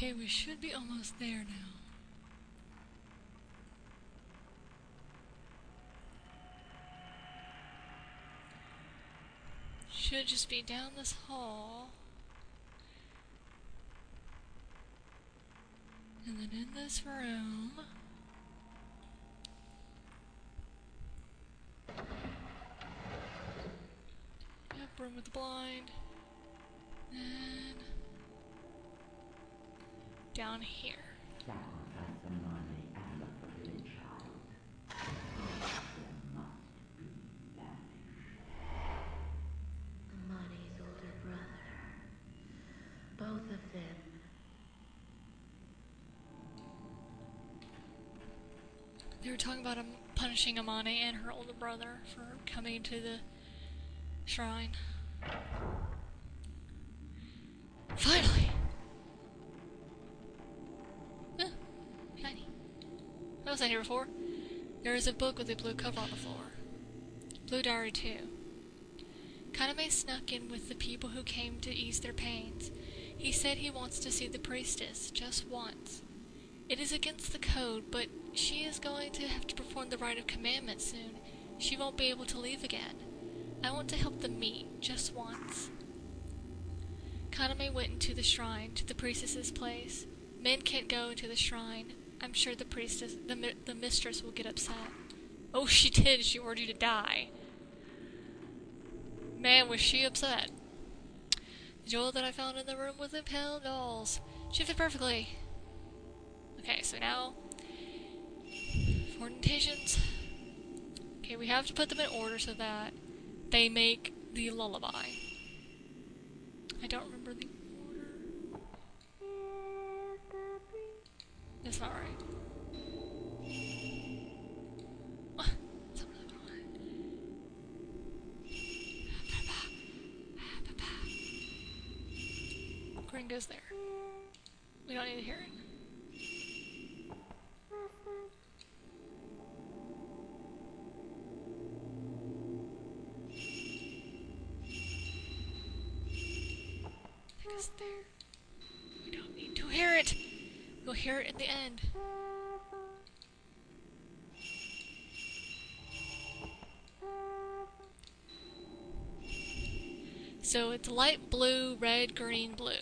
Okay, we should be almost there now. Should just be down this hall. And then in this room. Yep, room with the blind. And down here. Sacrifice the money and the forbidden child. There must be banished. Amani's older brother. Both of them. They were talking about punishing Amane and her older brother for coming to the shrine. Finally! Shiny. I wasn't here before. There is a book with a blue cover on the floor. Blue diary too. Kaname snuck in with the people who came to ease their pains. He said he wants to see the priestess, just once. It is against the code, but she is going to have to perform the rite of commandment soon. She won't be able to leave again. I want to help them meet, just once. Kaname went into the shrine, to the priestess's place. Men can't go into the shrine. I'm sure the priestess, the mistress will get upset. Oh, she did. She ordered you to die. Man, was she upset. The jewel that I found in the room with the pale dolls. She fit perfectly. Okay, so now, for notations. Okay, we have to put them in order so that they make the lullaby. I don't remember the order. That's not right. That's not right. Green goes there. We don't need to hear it. There. We don't need to hear it. We'll hear it in the end. So it's light blue, red, green, blue.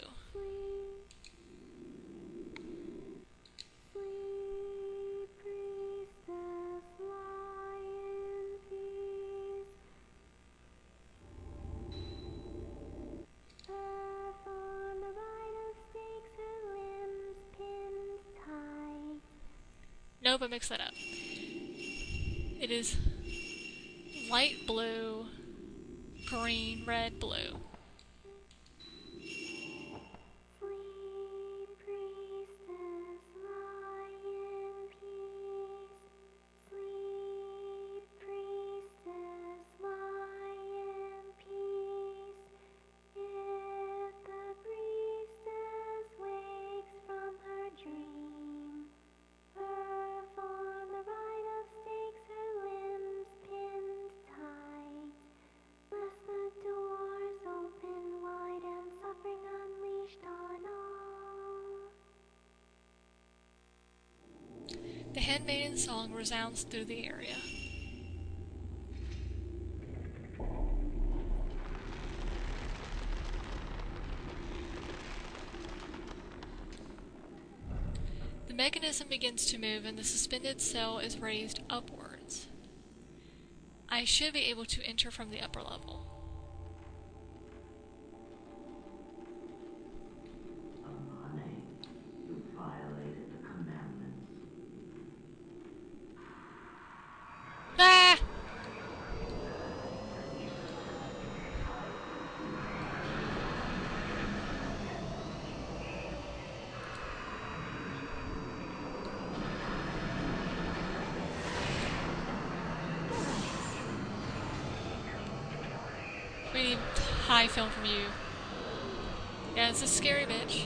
Nope, I mixed that up. It is light blue, green, red, blue. The handmaiden's song resounds through the area. The mechanism begins to move and the suspended cell is raised upwards. I should be able to enter from the upper level. Ah! We need high film from you. Yeah, it's a scary bitch.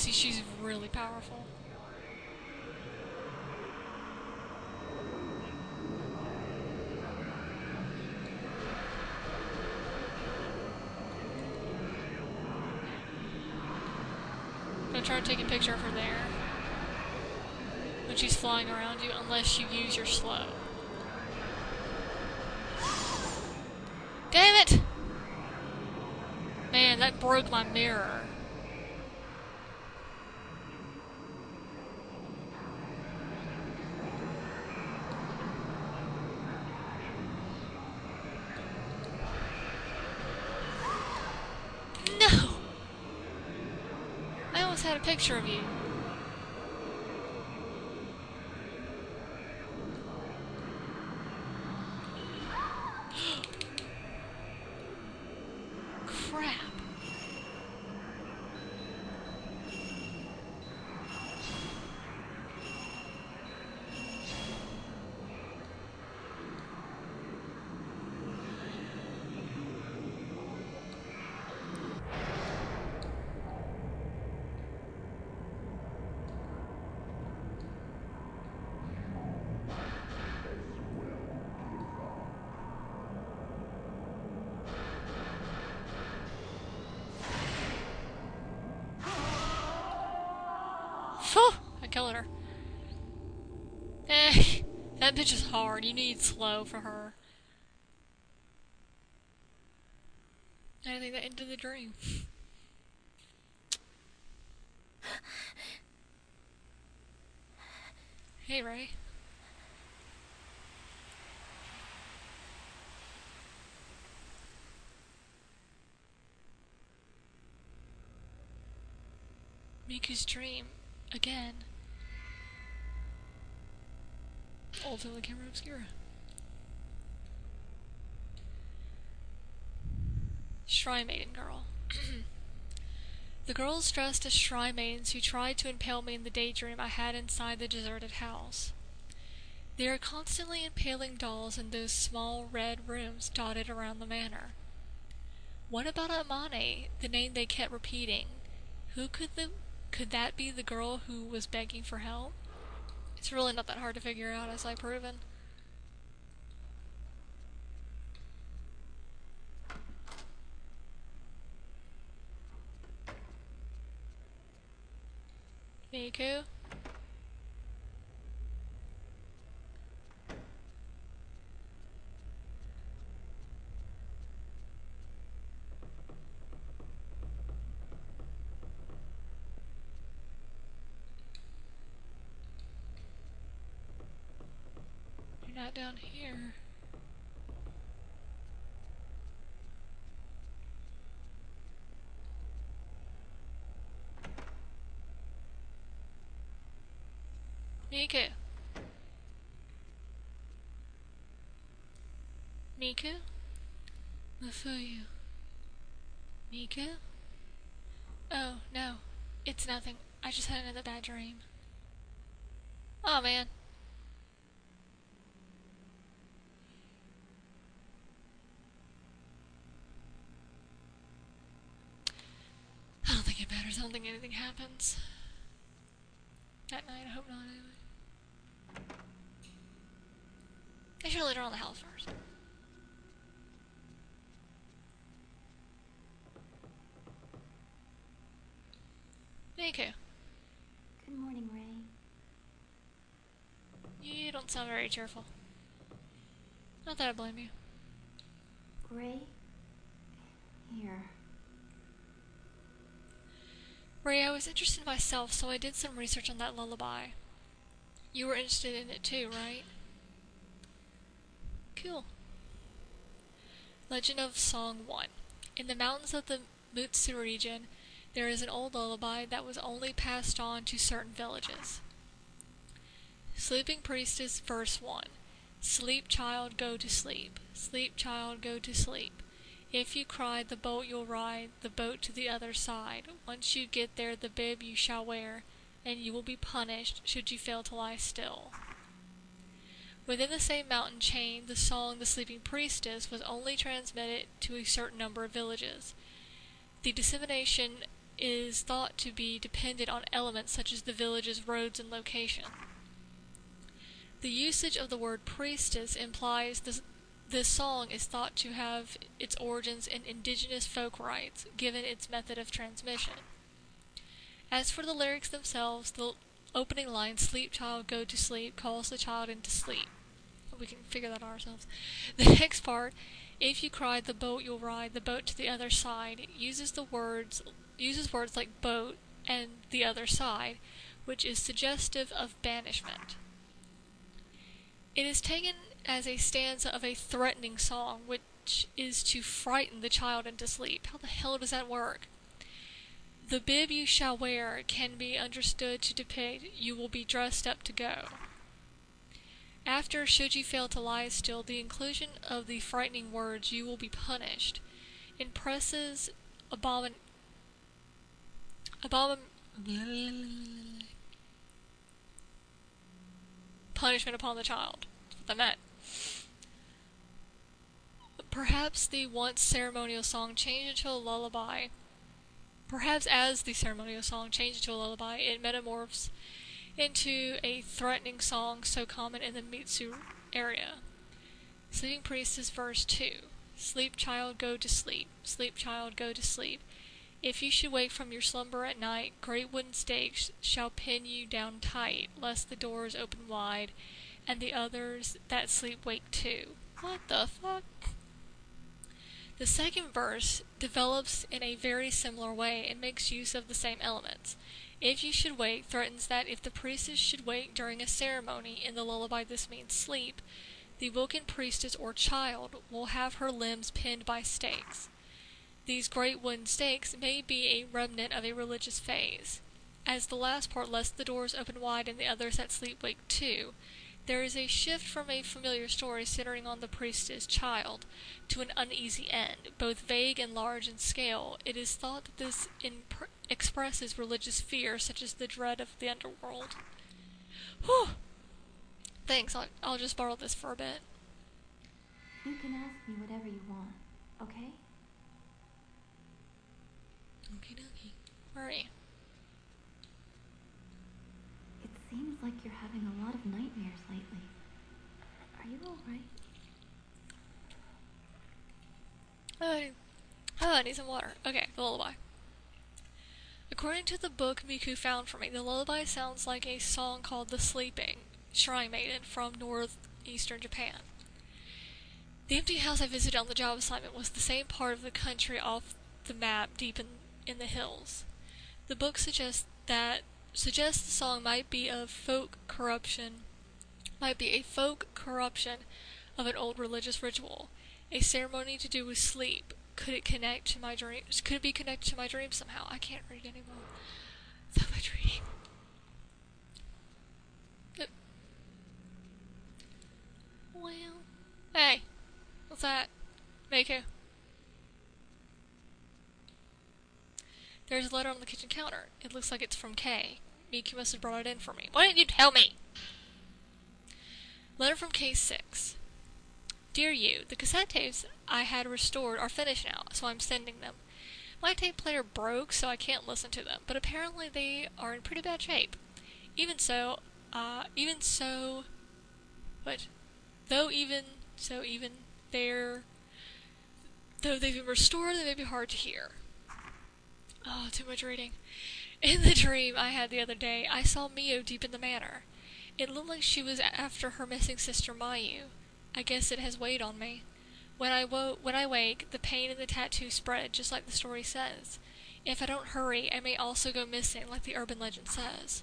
see she's really powerful. Don't try to take a picture of her there when she's flying around you unless you use your slow. Damn it! Man, that broke my mirror. No! I almost had a picture of you. Crap. Phew! I killed her. That bitch is hard. You need slow for her. I think that ended the dream. Hey, Ray. Miku's dream. Again. Ultimately Camera Obscura. Shrine Maiden Girl. The girls dressed as shrine maidens who tried to impale me in the daydream I had inside the deserted house. They are constantly impaling dolls in those small red rooms dotted around the manor. What about Amane, the name they kept repeating? Could that be the girl who was begging for help? It's really not that hard to figure out, as I've proven. Miku? You're not down here. Miku? Miku? Mafuyu? Miku? Oh, no. It's nothing. I just had another bad dream. Oh, man. I don't think it matters. I don't think anything happens. That night, I hope not, anyway. I should let her on the house first. Miku. Good morning, Ray. You don't sound very cheerful. Not that I blame you. Ray? Here. Ray, I was interested myself, so I did some research on that lullaby. You were interested in it too, right? Cool. Legend of Song 1. In the mountains of the Mutsu region, there is an old lullaby that was only passed on to certain villages. Sleeping Priestess, verse 1. Sleep, child, go to sleep. Sleep, child, go to sleep. If you cry, the boat you'll ride, the boat to the other side. Once you get there, the bib you shall wear, and you will be punished should you fail to lie still. Within the same mountain chain, the song The Sleeping Priestess was only transmitted to a certain number of villages. The dissemination is thought to be dependent on elements such as the village's roads and location. The usage of the word priestess implies this song is thought to have its origins in indigenous folk rites, given its method of transmission. As for the lyrics themselves, the opening line, "Sleep, child, go to sleep," calls the child into sleep. We can figure that out ourselves. The next part, "If you cried the boat you'll ride, the boat to the other side," uses words like boat and the other side, which is suggestive of banishment. It is taken as a stanza of a threatening song, which is to frighten the child into sleep. How the hell does that work? "The bib you shall wear" can be understood to depict you will be dressed up to go. After, "should you fail to lie still," the inclusion of the frightening words, "you will be punished," impresses punishment upon the child. That's what I meant. Perhaps the once ceremonial song changed into a lullaby. Perhaps as the ceremonial song changed into a lullaby, it metamorphs into a threatening song so common in the Mitsu area. Sleeping Priestess, verse 2. "Sleep, child, go to sleep. Sleep, child, go to sleep. If you should wake from your slumber at night, great wooden stakes shall pin you down tight, lest the doors open wide, and the others that sleep wake too." What the fuck? The second verse develops in a very similar way and makes use of the same elements. "If you should wake" threatens that if the priestess should wake during a ceremony, in the lullaby this means sleep, the woken priestess or child will have her limbs pinned by stakes. These great wooden stakes may be a remnant of a religious phase. As the last part, "lest the doors open wide and the others that sleep wake too," there is a shift from a familiar story centering on the priestess child to an uneasy end, both vague and large in scale. It is thought that this expresses religious fear, such as the dread of the underworld. Whew! Thanks, I'll just borrow this for a bit. You can ask me whatever you want, okay? Okie dokie. Where are you? It seems like you're having a lot of nightmares lately. Are you alright? I need some water. Okay, the lullaby. According to the book Miku found for me, the lullaby sounds like a song called "The Sleeping Shrine Maiden" from northeastern Japan. The empty house I visited on the job assignment was the same part of the country off the map deep in the hills. The book suggests the song might be a folk corruption of an old religious ritual, a ceremony to do with sleep. Could it connect to my dreams? Could it be connected to my dreams somehow? I can't read anymore. So much reading. Well, hey, what's that? Mako. There's a letter on the kitchen counter. It looks like it's from Kay. Miku must have brought it in for me. Why didn't you tell me? Letter from K6. Dear you, the cassette tapes I had restored are finished now, so I'm sending them. My tape player broke, so I can't listen to them, but apparently they are in pretty bad shape. Though they've been restored, they may be hard to hear. Oh, too much reading. In the dream I had the other day, I saw Mio deep in the manor. It looked like she was after her missing sister Mayu. I guess it has weighed on me. When I wake, the pain and the tattoo spread, just like the story says. If I don't hurry, I may also go missing, like the urban legend says.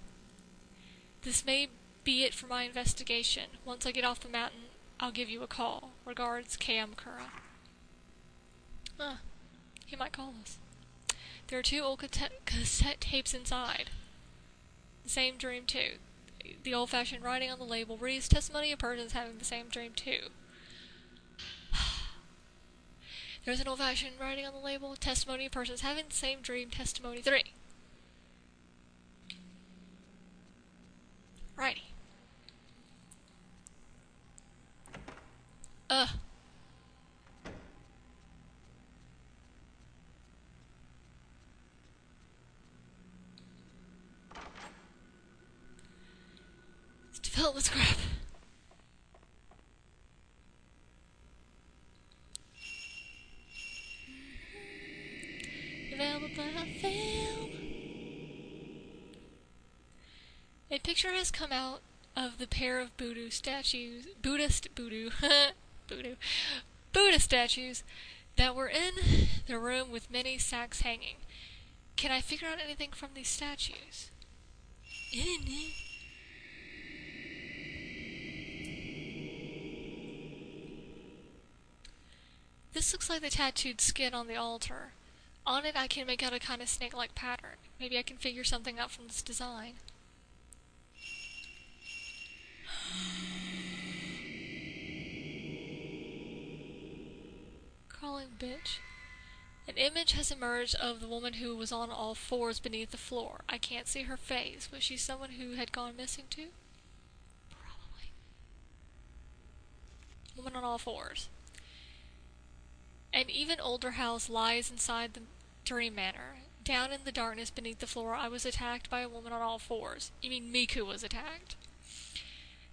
This may be it for my investigation. Once I get off the mountain, I'll give you a call. Regards, Kamakura. He might call us. There are 2 old cassette tapes inside. The same dream too. The old-fashioned writing on the label reads testimony of persons having the same dream too. There's an old-fashioned writing on the label, testimony of persons having the same dream, testimony 3. Righty. filled with crap. Available film. A picture has come out of the pair of Buddhist statues that were in the room with many sacks hanging. Can I figure out anything from these statues? This looks like the tattooed skin on the altar. On it I can make out a kind of snake-like pattern. Maybe I can figure something out from this design. Crawling bitch. An image has emerged of the woman who was on all fours beneath the floor. I can't see her face. Was she someone who had gone missing too? Probably. Woman on all fours. An even older house lies inside the dream manor. Down in the darkness beneath the floor, I was attacked by a woman on all fours. You mean Miku was attacked?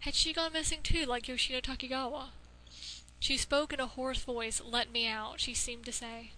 Had she gone missing too, like Yoshino Takigawa? She spoke in a hoarse voice. Let me out, she seemed to say.